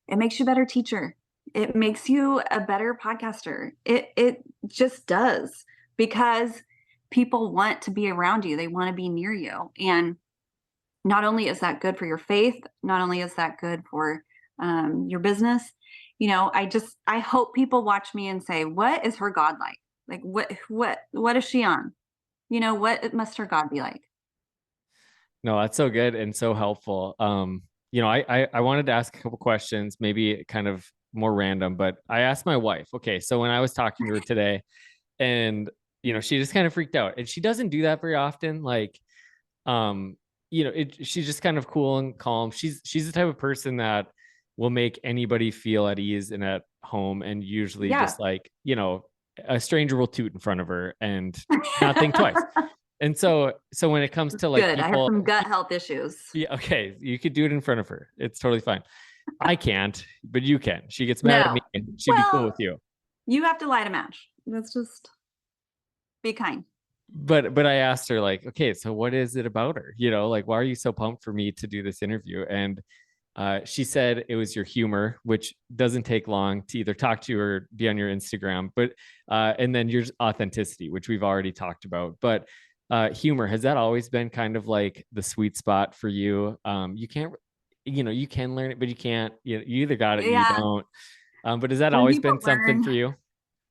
It makes you a better teacher. It makes you a better podcaster. It just does, because people want to be around you. They want to be near you. And not only is that good for your faith, not only is that good for your business, I hope people watch me and say, what is her God like? Like what is she on? What must her God be like? No, that's so good and so helpful. I wanted to ask a couple questions, maybe kind of more random, but I asked my wife. Okay, so when I was talking to her today, and she just kind of freaked out, and she doesn't do that very often. Like, she's just kind of cool and calm. She's the type of person that will make anybody feel at ease and at home, and usually Yeah. just like, a stranger will toot in front of her and not think twice. And so when it comes to like Good. I have people, some gut health issues. yeah, okay, you could do it in front of her. It's totally fine. I can't, but you can. She gets mad at No. me and she'd be cool with you. You have to light a match. Let's just be kind. But I asked her, like, okay, so what is it about her? Like, why are you so pumped for me to do this interview? And she said it was your humor, which doesn't take long to either talk to you or be on your Instagram, but and then your authenticity, which we've already talked about. But humor, has that always been kind of like the sweet spot for you? You can't, you can learn it, but you can't. You either got it or you Yeah. don't. But has that When always people been something learn, for you?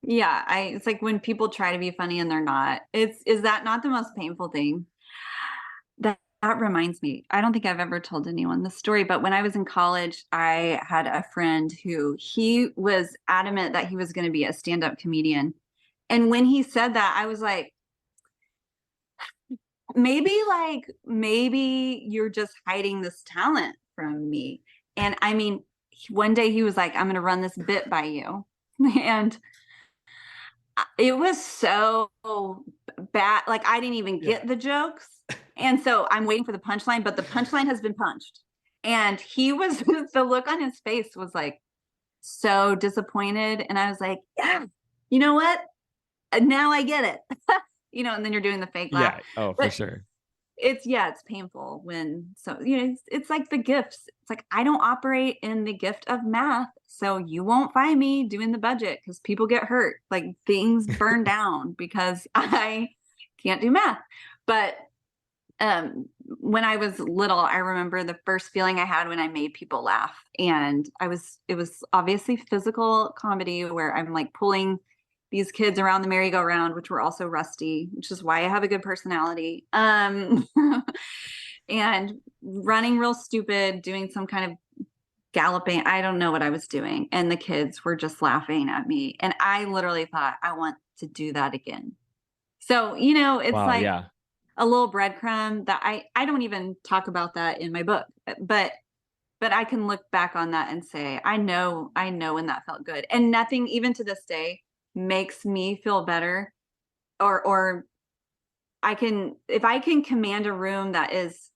yeah, it's like when people try to be funny and they're not. Is that not the most painful thing? That reminds me. I don't think I've ever told anyone this story, but when I was in college, I had a friend who he was adamant that he was going to be a stand-up comedian. And when he said that, I was like, maybe you're just hiding this talent from me. And I mean, one day he was like, I'm going to run this bit by you. And it was so bad. Like I didn't even get the jokes. And so I'm waiting for the punchline, but the punchline has been punched. And he was, the look on his face was like so disappointed. And I was like, yeah, you know what? Now I get it. And then you're doing the fake laugh. Yeah. Oh, for But sure. it's painful when, so it's like the gifts. It's like I don't operate in the gift of math, so you won't find me doing the budget because people get hurt, like things burn down because I can't do math. But when I was little, I remember the first feeling I had when I made people laugh, and it was obviously physical comedy where I'm like pulling these kids around the merry-go-round, which were also rusty, which is why I have a good personality. And running real stupid, doing some kind of galloping. I don't know what I was doing. And the kids were just laughing at me. And I literally thought, I want to do that again. So, it's Wow. like Yeah. a little breadcrumb that I don't even talk about that in my book, but I can look back on that and say, I know when that felt good. And nothing, even to this day, makes me feel better, or if I can command a room that is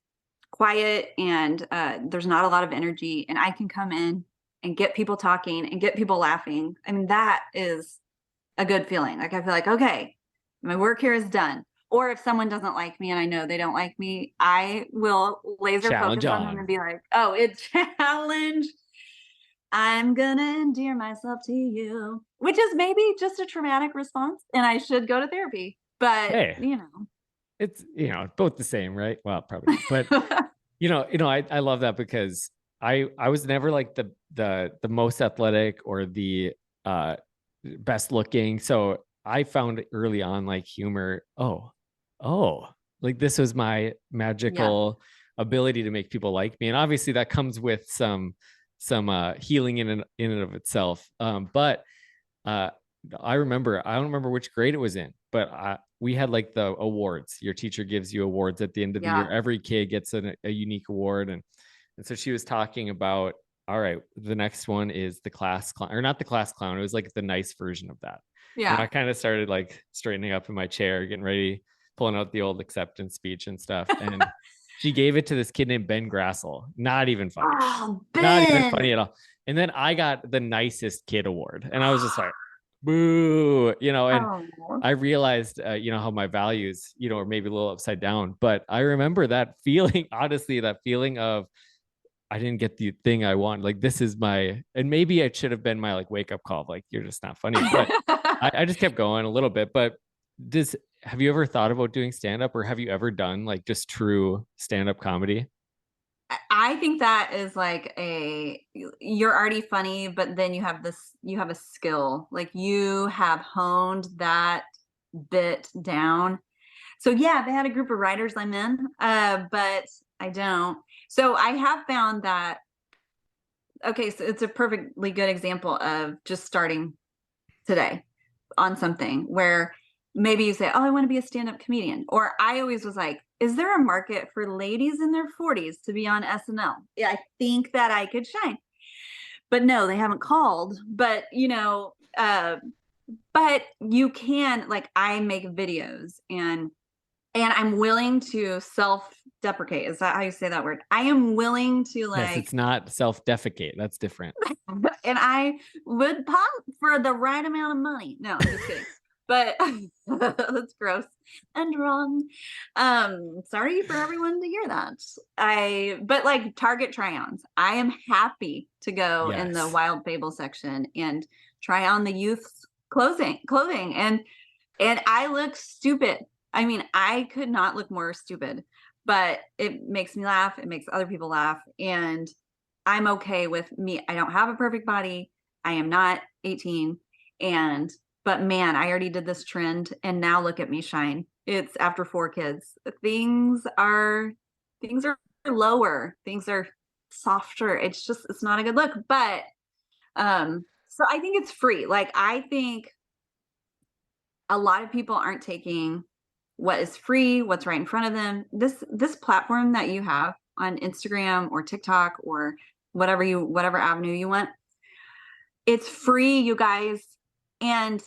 quiet and there's not a lot of energy, and I can come in and get people talking and get people laughing. I mean, that is a good feeling. Like I feel like, okay, my work here is done. Or if someone doesn't like me and I know they don't like me, I will laser Challenge focus on them on. and be like, oh, it's challenge. I'm gonna endear myself to you, which is maybe just a traumatic response, and I should go to therapy. But Hey, it's both the same, right? Well, probably not, but I love that because I was never like the most athletic or the best looking, so I found early on like humor. Oh, like this was my yeah, magical ability to make people like me. And obviously that comes with some healing in and of itself. But I don't remember which grade it was in, but we had like the awards. Your teacher gives you awards at the end of the year. Every kid gets a unique award. And so she was talking about, all right, the next one is the class clown, or not the class clown. It was like the nice version of that. Yeah. And I kind of started like straightening up in my chair, getting ready, pulling out the old acceptance speech and stuff. And she gave it to this kid named Ben Grassel. Not even funny. Oh, Not even Ben. funny at all. And then I got the nicest kid award. And I was just like, boo, and I realized, how my values, are maybe a little upside down. But I remember that feeling, honestly, that feeling of, I didn't get the thing I want. Like, this is and maybe it should have been my like wake up call. Like, you're just not funny. But I just kept going a little bit. But have you ever thought about doing stand up, or have you ever done like just true stand up comedy? I think that is like you're already funny, but then you have a skill, like you have honed that bit down. So yeah, they had a group of writers I'm in, but I don't. So I have found that, okay, so it's a perfectly good example of just starting today on something where maybe you say, oh, I want to be a stand-up comedian. Or I always was like, is there a market for ladies in their 40s to be on SNL? Yeah, I think that I could shine. But no, they haven't called. But, but you can, like, I make videos and I'm willing to self-deprecate. Is that how you say that word? I am willing to, like... Yes, it's not self-defecate. That's different. And I would pop for the right amount of money. No, I'm just kidding. But that's gross and wrong. Sorry for everyone to hear that. But like Target try-ons, I am happy to go in the Wild Fable section and try on the youth's clothing, and I look stupid. I mean, I could not look more stupid, but it makes me laugh. It makes other people laugh, and I'm okay with me. I don't have a perfect body. I am not 18, but man, I already did this trend, and now look at me shine. It's after 4 kids. Things are lower. Things are softer. It's not a good look. But so I think it's free. Like, I think a lot of people aren't taking what is free, what's right in front of them. This platform that you have on Instagram or TikTok or whatever avenue you want, it's free, you guys. And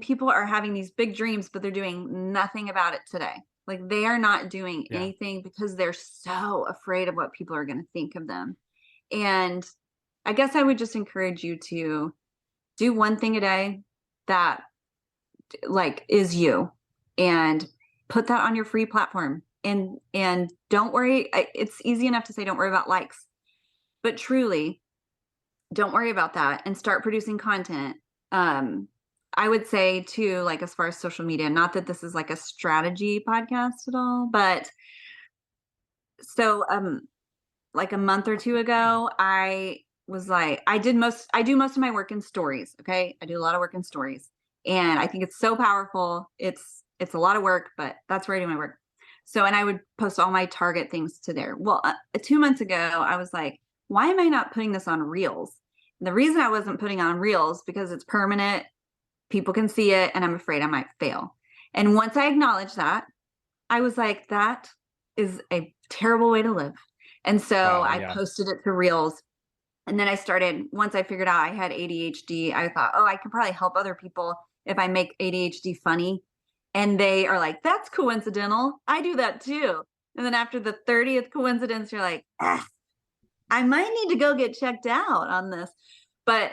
people are having these big dreams, but they're doing nothing about it today. Like, they are not doing anything because they're so afraid of what people are going to think of them. And I guess I would just encourage you to do one thing a day that like is you, and put that on your free platform. And don't worry. It's easy enough to say, don't worry about likes, but truly don't worry about that and start producing content. I would say too, like, as far as social media, not that this is like a strategy podcast at all, but so, like a month or 2 ago, I was like, I do most of my work in stories. Okay. I do a lot of work in stories, and I think it's so powerful. It's a lot of work, but that's where I do my work. So, and I would post all my Target things to there. Well, 2 months ago, I was like, why am I not putting this on Reels? And the reason I wasn't putting on Reels, because it's permanent. People can see it, and I'm afraid I might fail. And once I acknowledged that, I was like, that is a terrible way to live. And so I posted it to Reels. And then I started, once I figured out I had ADHD, I thought, oh, I could probably help other people if I make ADHD funny. And they are like, that's coincidental. I do that too. And then after the 30th coincidence, you're like, I might need to go get checked out on this. But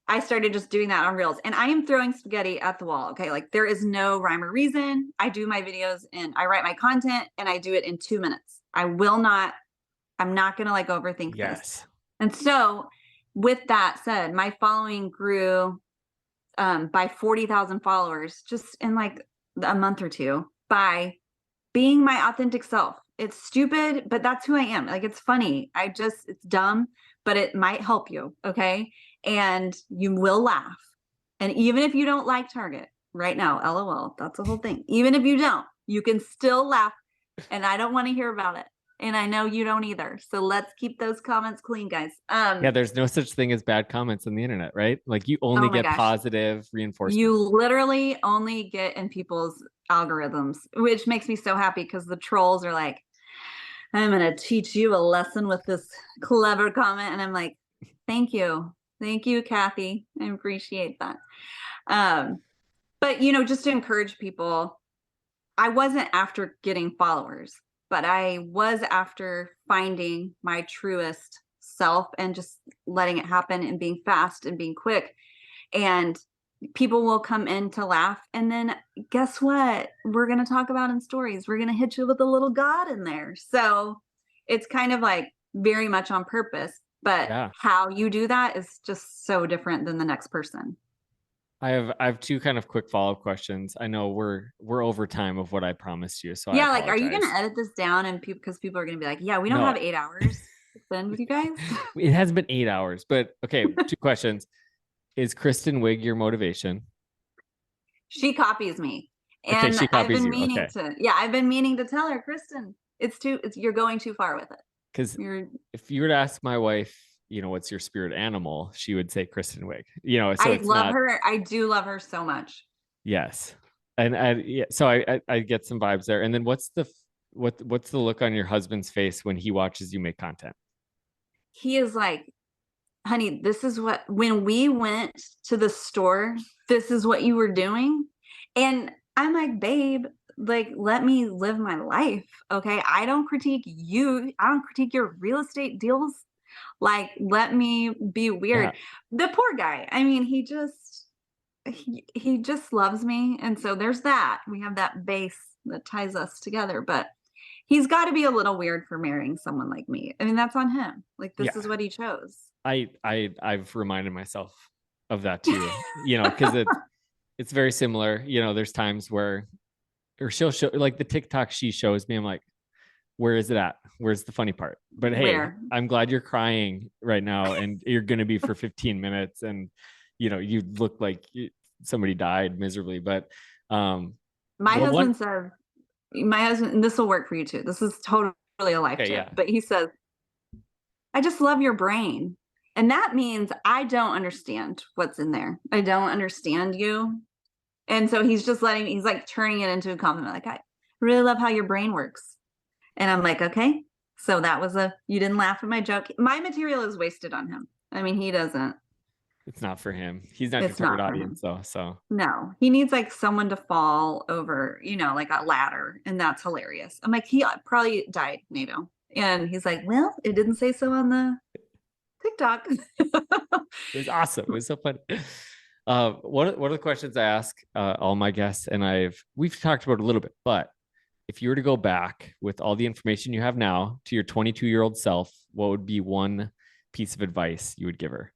I started just doing that on Reels, and I am throwing spaghetti at the wall. Okay. Like, there is no rhyme or reason. I do my videos and I write my content, and I do it in 2 minutes. I'm not going to like overthink this. And so with that said, my following grew by 40,000 followers just in like a month or two by being my authentic self. It's stupid, but that's who I am. Like, it's funny. It's dumb, but it might help you. Okay. And you will laugh. And even if you don't like Target right now, LOL, that's the whole thing. Even if you don't, you can still laugh, and I don't want to hear about it. And I know you don't either. So let's keep those comments clean, guys. Yeah, there's no such thing as bad comments on the internet, right? Like you only Oh my get gosh. positive reinforcement. You literally only get in people's algorithms, which makes me so happy because the trolls are like, I'm going to teach you a lesson with this clever comment. And I'm like, thank you. Thank you, Kathy. I appreciate that. But, just to encourage people, I wasn't after getting followers, but I was after finding my truest self and just letting it happen and being fast and being quick. And people will come in to laugh. And then guess what? We're going to talk about in stories. We're going to hit you with a little God in there. So it's kind of like very much on purpose, but Yeah. how you do that is just so different than the next person. I have two kind of quick follow-up questions. I know we're over time of what I promised you, so I Yeah, like, are you going apologize. to edit this down? And because people are going to be like, yeah, we don't No, have 8 hours to spend with you guys. it hasn't been 8 hours, but okay, two questions. Is Kristen Wiig your motivation? She copies me. Okay, And she I've copies been you. meaning Okay. to tell her, Kristen, you're going too far with it. Because You're if you were to ask my wife, what's your spirit animal, she would say Kristen Wiig. So I it's love not. her. I do love her so much. Yes, and yeah, so I get some vibes there. And then what's the look on your husband's face when he watches you make content? He is like, honey, this is when we went to the store, this is what you were doing. And I'm like, babe, like, let me live my life. Okay. I don't critique you. I don't critique your real estate deals. Like, let me be weird. Yeah, The poor guy. I mean, he just loves me. And so there's that. We have that base that ties us together. But he's got to be a little weird for marrying someone like me. I mean, that's on him. Like, this yeah. is what he chose. I've reminded myself of that too. Because it's very similar. There's times where, or she'll show like the TikTok she shows me. I'm like, where is it at? Where's the funny part? But hey, Where I'm glad you're crying right now, and you're gonna be for 15 minutes, and you look like somebody died miserably. But my the one, husband said, my husband, and this will work for you too. This is totally a life okay, tip, yeah, but he says, I just love your brain. And that means I don't understand what's in there. I don't understand you. And so he's like turning it into a compliment. Like, I really love how your brain works. And I'm like, okay. So you didn't laugh at my joke. My material is wasted on him. I mean, he doesn't, it's not for him. He's not your it's target not for him. audience, though. So No, he needs like someone to fall over, like a ladder. And that's hilarious. I'm like, he probably died, Nato. And he's like, well, it didn't say so on the TikTok. it was awesome. It was so fun. One of the questions I ask all my guests, and we've talked about it a little bit, but if you were to go back with all the information you have now to your 22-year-old self, what would be one piece of advice you would give her?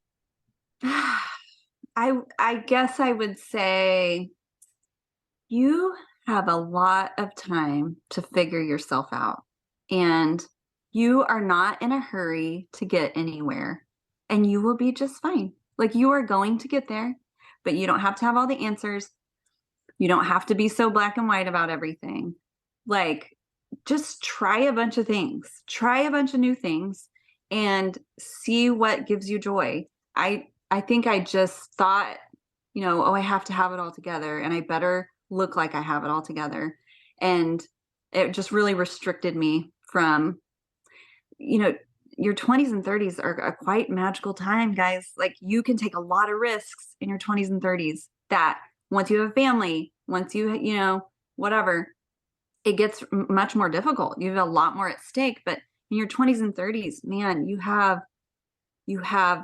I guess I would say you have a lot of time to figure yourself out, and you are not in a hurry to get anywhere, and you will be just fine. Like, you are going to get there, but you don't have to have all the answers. You don't have to be so black and white about everything. Like, just try a bunch of things, try a bunch of new things, and see what gives you joy. I think I just thought, oh, I have to have it all together, and I better look like I have it all together. And it just really restricted me from, your 20s and 30s are a quite magical time, guys. Like, you can take a lot of risks in your 20s and 30s that once you have a family, once whatever, it gets much more difficult. You have a lot more at stake. But in your 20s and 30s, man, you have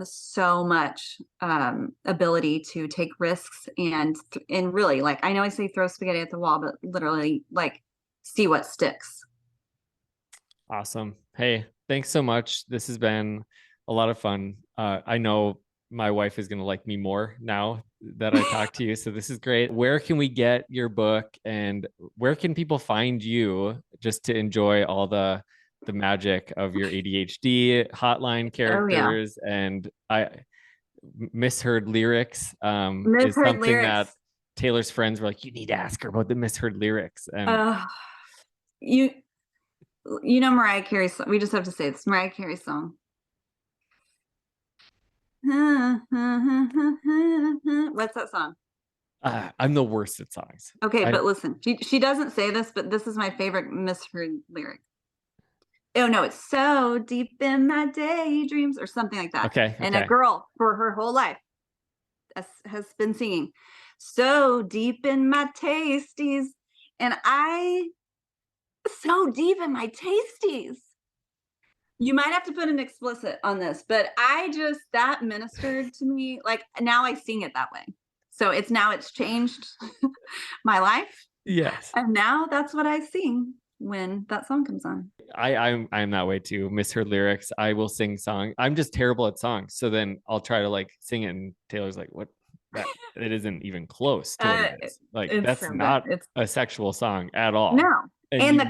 so much ability to take risks and really, like, I know I say throw spaghetti at the wall, but literally, like, see what sticks. Awesome. Hey, thanks so much. This has been a lot of fun. I know my wife is going to like me more now that I talked to you. So this is great. Where can we get your book, and where can people find you just to enjoy all the magic of your ADHD hotline Oh yeah, characters? And I misheard lyrics is misheard something that lyrics. Taylor's friends were like, you need to ask her about the misheard lyrics. And Uh, you You know Mariah Carey's song. We just have to say this. Mariah Carey's song. What's that song? I'm the worst at songs. Okay, but listen. She doesn't say this, but this is my favorite misheard lyric. Oh no, it's so deep in my daydreams or something like that. Okay. And a girl for her whole life has been singing so deep in my tasties, and so deep in my tasties. You might have to put an explicit on this, but that ministered to me. Like now I sing it that way. So it's changed my life. Yes. And now that's what I sing when that song comes on. I'm that way too. Misheard lyrics. I will sing song. I'm just terrible at songs. So then I'll try to like sing it, and Taylor's like, "What? It isn't even close to what it is. Like that's so not a sexual song at all." No. And the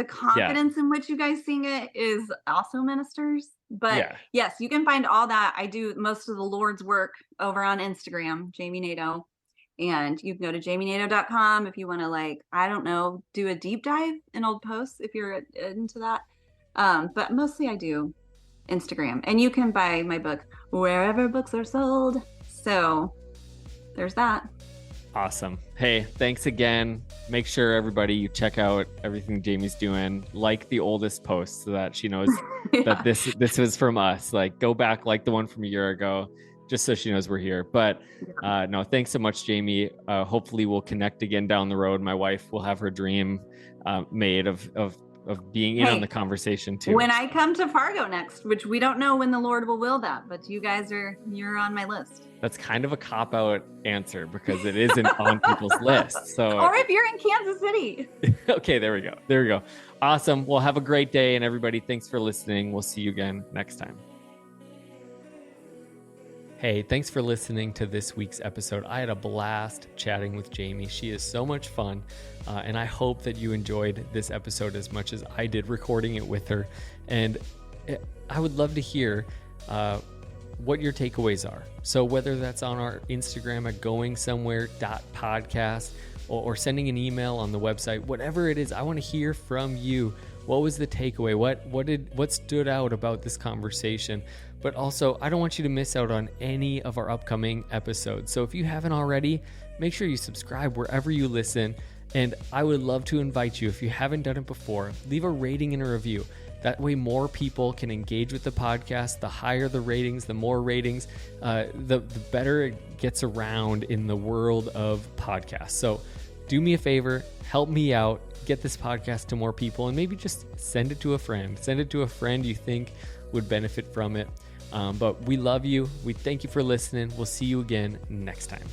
confidence in which you guys sing it is also ministers. But yes, you can find all that. I do most of the Lord's work over on Instagram, Jami Nato. And you can go to jamienato.com if you want to, like, I don't know, do a deep dive in old posts if you're into that. But mostly I do Instagram. And you can buy my book wherever books are sold. So there's that. Awesome. Hey, thanks again. Make sure everybody you check out everything Jami's doing, like the oldest post so that she knows that this was from us. Like go back like the one from a year ago, just so she knows we're here. But no, thanks so much, Jami. Hopefully we'll connect again down the road. My wife will have her dream made of being in on the conversation too. When I come to Fargo next, which we don't know when the Lord will that, but you're on my list. That's kind of a cop-out answer because it isn't on people's list. So, or if you're in Kansas City. Okay, there we go. Awesome. Well, have a great day, and everybody, thanks for listening. We'll see you again next time. Hey, thanks for listening to this week's episode. I had a blast chatting with Jami. She is so much fun, and I hope that you enjoyed this episode as much as I did recording it with her. And I would love to hear what your takeaways are. So whether that's on our Instagram at goingsomewhere.podcast or sending an email on the website, whatever it is, I want to hear from you. What was the takeaway? What stood out about this conversation? But also, I don't want you to miss out on any of our upcoming episodes. So if you haven't already, make sure you subscribe wherever you listen. And I would love to invite you, if you haven't done it before, leave a rating and a review. That way more people can engage with the podcast. The higher the ratings, the more ratings, the better it gets around in the world of podcasts. So do me a favor, help me out, get this podcast to more people, and maybe just send it to a friend. Send it to a friend you think would benefit from it. But we love you. We thank you for listening. We'll see you again next time.